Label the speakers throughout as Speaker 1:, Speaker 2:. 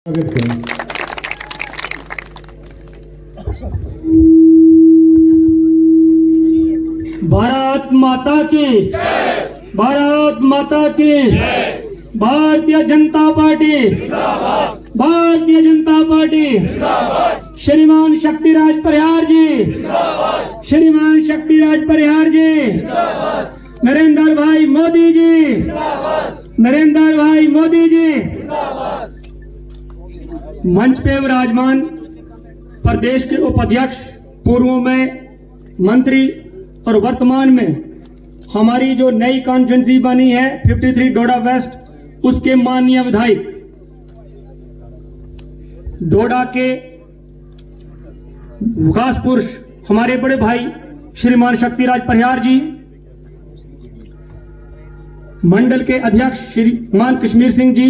Speaker 1: भारत माता की, भारत माता की, भारतीय जनता पार्टी, भारतीय जनता पार्टी, श्रीमान शक्तिराज परिहार जी, श्रीमान शक्तिराज परिहार जी, नरेंद्र भाई मोदी जी, नरेंद्र भाई मोदी जी। मंच पे विराजमान प्रदेश के उपाध्यक्ष, पूर्व में मंत्री और वर्तमान में हमारी जो नई कॉन्स्टिट्यूंसी बनी है 53 डोडा वेस्ट, उसके माननीय विधायक, डोडा के विकास पुरुष हमारे बड़े भाई श्रीमान शक्तिराज परिहार जी, मंडल के अध्यक्ष श्रीमान कश्मीर सिंह जी,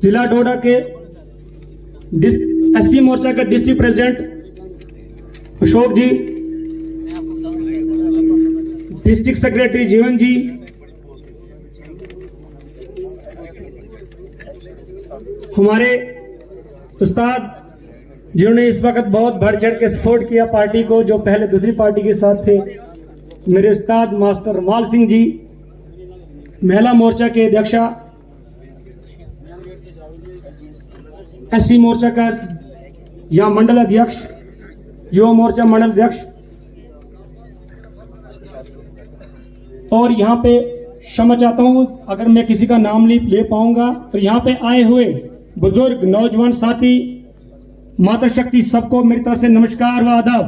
Speaker 1: जिला डोडा के एससी मोर्चा के डिस्ट्रिक्ट प्रेसिडेंट अशोक जी, डिस्ट्रिक्ट सेक्रेटरी जीवन जी, हमारे उस्ताद जिन्होंने इस वक्त बहुत बढ़ चढ़ के सपोर्ट किया पार्टी को, जो पहले दूसरी पार्टी के साथ थे, मेरे उस्ताद मास्टर माल सिंह जी, महिला मोर्चा के अध्यक्षा, एससी मोर्चा का या मंडल अध्यक्ष, युवा मोर्चा मंडल अध्यक्ष, और यहाँ पे क्षमा चाहता हूं अगर मैं किसी का नाम नहीं ले पाऊंगा। और यहाँ पे आए हुए बुजुर्ग, नौजवान साथी, माता शक्ति, सबको मेरी तरफ से नमस्कार व आदाब।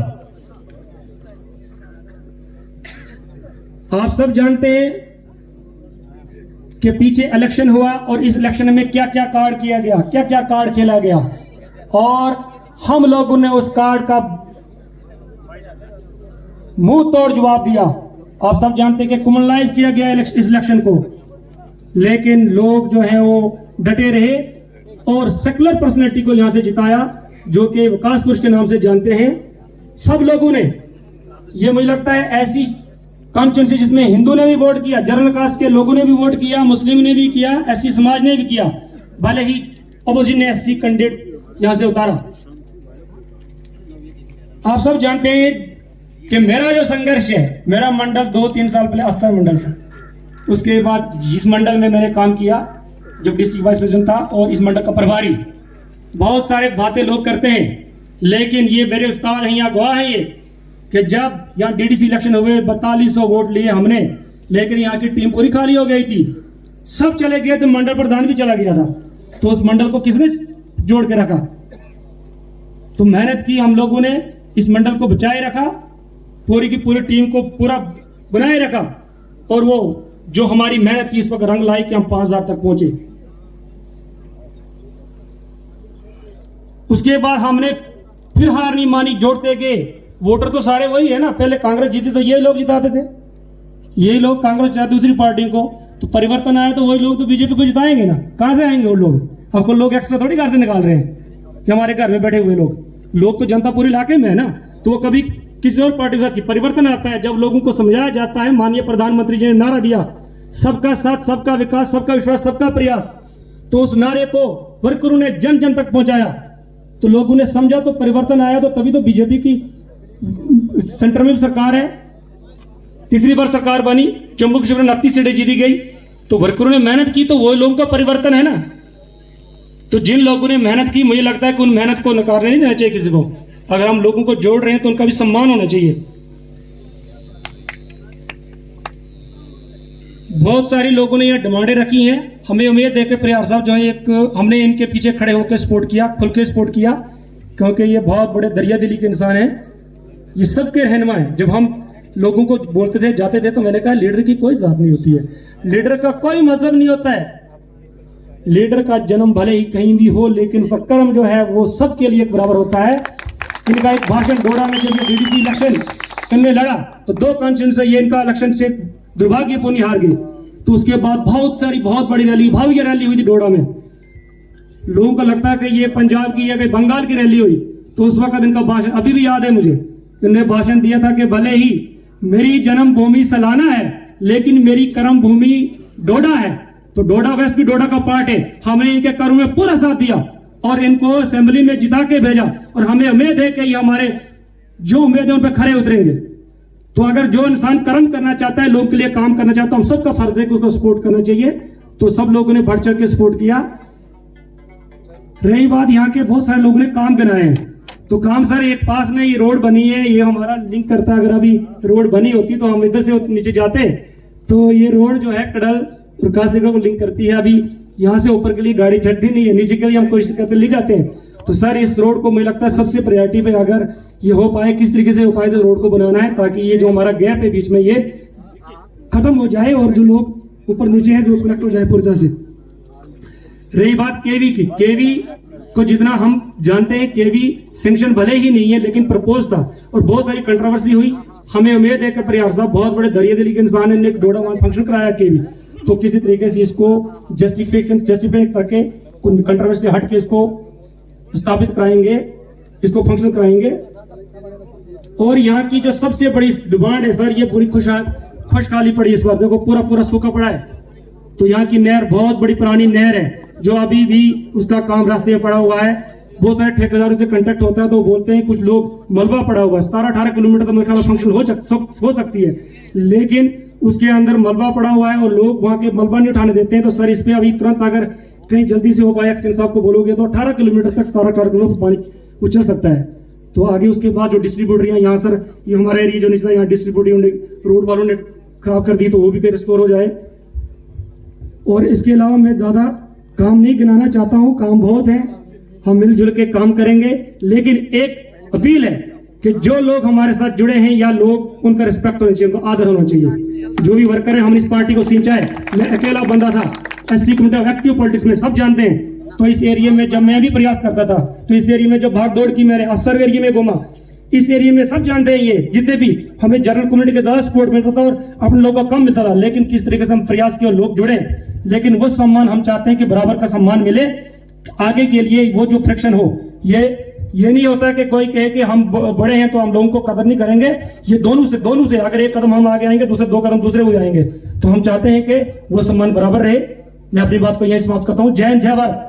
Speaker 1: आप सब जानते हैं कि पीछे इलेक्शन हुआ और इस इलेक्शन में क्या क्या कार्ड किया गया, क्या क्या कार्ड खेला गया, और हम लोगों ने उस कार्ड का मुंह तोड़ जवाब दिया। आप सब जानते हैं कि कम्युनलाइज किया गया इस इलेक्शन को, लेकिन लोग जो हैं वो डटे रहे और सेकुलर पर्सनैलिटी को यहां से जिताया, जो कि विकास पुरुष के नाम से जानते हैं। सब लोगों ने, ये मुझे लगता है ऐसी कॉन्स्टिट्यूंसी जिसमें हिंदू ने भी वोट किया, जनरल कास्ट के लोगों ने भी वोट किया, मुस्लिम ने भी किया, एससी समाज ने भी किया, भले ही अपोजिशन ने एससी कैंडिडेट यहां से उतारा। आप सब जानते हैं कि मेरा जो संघर्ष है, मेरा मंडल 2-3 साल पहले अस्सर मंडल था, उसके बाद जिस मंडल में मैंने काम किया, जो डिस्ट्रिक्ट वाइस प्रेसिडेंट था और इस मंडल का प्रभारी, बहुत सारे बातें लोग करते हैं, लेकिन ये मेरे उस्ताद हैं, यहाँ गवाह हैं ये, कि जब यहाँ डीडीसी इलेक्शन हुए 4200 वोट लिए हमने, लेकिन यहाँ की टीम पूरी खाली हो गई थी, सब चले गए थे, मंडल प्रधान भी चला गया था, तो उस मंडल को किसने जोड़ के रखा? तो मेहनत की हम लोगों ने, इस मंडल को बचाए रखा, पूरी की पूरी टीम को पूरा बनाए रखा, और वो जो हमारी मेहनत की, इस वक्त रंग लाई कि हम 5000 तक पहुंचे। उसके बाद हमने फिर हार नहीं मानी, जोड़ते गए। वोटर तो सारे वही है ना, पहले कांग्रेस जीती तो ये लोग जिताते थे, यही लोग कांग्रेस चाहे दूसरी पार्टी को, तो परिवर्तन आया तो वही लोग तो बीजेपी को जिताएंगे ना। कहां से आएंगे वो लोग? हमको लोग एक्स्ट्रा थोड़ी घर से निकाल रहे हैं कि हमारे घर में बैठे हुए लोग तो जनता पूरे इलाके में है ना, तो वो कभी किसी और पार्टी के साथ। परिवर्तन आता है जब लोगों को समझाया जाता है। माननीय प्रधानमंत्री जी ने नारा दिया, सबका साथ, सबका विकास, सबका विश्वास, सबका प्रयास, तो उस नारे को वर्करों ने जन जन तक पहुंचाया, तो लोगों ने समझा, तो परिवर्तन आया। तो तभी तो बीजेपी की सेंटर में भी सरकार है, तीसरी बार सरकार बनी, जम्मू कश्मीर में 29 सीटें जीती गई, तो वर्करों ने मेहनत की, तो वो लोगों का परिवर्तन है ना। तो जिन लोगों ने मेहनत की, मुझे लगता है कि उन मेहनत को नकारने नहीं देना चाहिए किसी को। अगर हम लोगों को जोड़ रहे हैं तो उनका भी सम्मान होना चाहिए। बहुत सारे लोगों ने यह डिमांडें रखी हैं, हमें उम्मीद है कि परिहार साहब जो है, एक हमने इनके पीछे खड़े होकर सपोर्ट किया, खुल के सपोर्ट किया, क्योंकि ये बहुत बड़े दरिया दिली के इंसान हैं, ये सबके रहनुमा है। जब हम लोगों को बोलते थे, जाते थे, तो मैंने कहा लीडर की कोई जात नहीं होती है, लीडर का कोई मजहब नहीं होता है, लीडर का जन्म भले ही कहीं भी हो, लेकिन उसका कर्म जो है वो सबके लिए बराबर होता है। इनका एक भाषण डोडा में जब डीडीसी इलेक्शन करने लगा, तो 2 कॉन्स्टिट्यूंसी से ये इनका इलेक्शन से दुर्भाग्यपूर्ण हार गई। तो उसके बाद बहुत बड़ी रैली, भव्य रैली हुई थी डोडा में। लोगों को लगता है कि ये पंजाब की या कि बंगाल की रैली हुई, तो उस वक्त इनका भाषण अभी भी याद है मुझे। इन्होंने भाषण दिया था कि भले ही मेरी जन्मभूमि सलाना है, लेकिन मेरी कर्म भूमि डोडा है, तो डोडा वेस्ट भी डोडा का पार्ट है। हमने इनके कर्म में पूरा साथ दिया और इनको असेंबली में जिता के भेजा और हमें उम्मीद है कि ये हमारे जो उम्मीद है उन पर खरे उतरेंगे। तो अगर जो इंसान कर्म करना चाहता है, लोगों के लिए काम करना चाहता है, हम सबका फर्ज है कि उसको सपोर्ट करना चाहिए। तो सब लोगों ने बढ़ चढ़ के सपोर्ट किया। रही बात यहाँ के बहुत सारे लोगों ने काम बनाए हैं, तो काम सर एक पास में ये रोड बनी है, ये हमारा लिंक करता है। अगर अभी रोड बनी होती तो हम इधर से नीचे जाते, तो ये रोड जो है कडल और काशीगढ़ को लिंक करती है। अभी यहाँ से ऊपर के लिए गाड़ी चढ़ती नहीं है, नीचे के लिए हम कोशिश करते ले जाते हैं। तो सर इस रोड को मुझे लगता है सबसे प्रायोरिटी पे अगर ये हो पाए, किस तरीके से हो पाए, तो रोड को बनाना है ताकि ये जो हमारा गैप है बीच में ये खत्म हो जाए और जो लोग ऊपर नीचे हैं जो कनेक्ट हो जाए पूरी तरह से। रही बात केवी की, केवी को जितना हम जानते हैं केवी सैंक्शन भले ही नहीं है लेकिन प्रपोज था और बहुत सारी कंट्रोवर्सी हुई। हमें उम्मीद है कि परिहार साहब बहुत बड़े दरिया दिली के इंसान ने एक डोडा वहां फंक्शन कराया केवी, तो किसी तरीके से इसको जस्टिफाई करके कंट्रोवर्सी हट के इसको स्थापित कराएंगे, इसको फंक्शन कराएंगे। और यहाँ की जो सबसे बड़ी डिमांड है सर, ये पूरी खुशहाली पड़ी इस बार। देखो पूरा सूखा पड़ा है, तो यहाँ की नहर बहुत बड़ी पुरानी नहर है जो अभी भी उसका काम रास्ते में पड़ा हुआ है। बहुत सारे ठेकेदारों से कांटेक्ट होता है तो बोलते हैं कुछ लोग मलबा पड़ा हुआ है 17-18 किलोमीटर तो मेरे ख्याल फंक्शन हो सकती है, लेकिन उसके अंदर मलबा पड़ा हुआ है और लोग वहां के मलबा नहीं उठाने देते हैं। तो सर इस पे अभी तुरंत अगर कहीं जल्दी से हो पाए, एक्शन साहब को बोलोगे तो 18 किलोमीटर तक 17-18 किलोमीटर पानी उछल सकता है। तो आगे उसके बाद जो डिस्ट्रीब्यूटर यहाँ सर ये हमारा एरिया जो निचला यहाँ डिस्ट्रीब्यूटर रोड वालों ने खराब कर दी, तो वो भी कहीं रिस्टोर हो जाए। और इसके अलावा मैं ज्यादा काम नहीं गिनाना चाहता हूँ, काम बहुत है, हम मिलजुल के काम करेंगे। लेकिन एक अपील है कि जो लोग हमारे साथ जुड़े हैं या लोग, उनका रिस्पेक्ट होना चाहिए, उनका आदर होना चाहिए। जो भी वर्कर है, हम इस पार्टी को सिंचा है, मैं अकेला बंदा था SC committee of active politics में, सब जानते हैं। तो इस एरिया में जब मैं भी प्रयास करता था, तो इस एरिया में जब भाग दौड़ की मैंने असर एरिया में घूमा, इस एरिया में सब जानते हैं ये जितने भी, हमें जनरल कम्युनिटी का ज्यादा सपोर्ट मिलता था और अपने लोगों को कम मिलता था। लेकिन किस तरीके से हम प्रयास किए और लोग जुड़े, लेकिन वो सम्मान हम चाहते हैं कि बराबर का सम्मान मिले आगे के लिए। वो जो फ्रिक्शन हो, ये नहीं होता कि कोई कहे कि हम बड़े हैं तो हम लोगों को कदर नहीं करेंगे। ये दोनों से अगर एक कदम हम आगे आएंगे, दूसरे 2 कदम दूसरे हो जाएंगे। तो हम चाहते हैं कि वो सम्मान बराबर रहे। मैं अपनी बात को यही समाप्त करता हूँ। जय हिंद, जय भारत।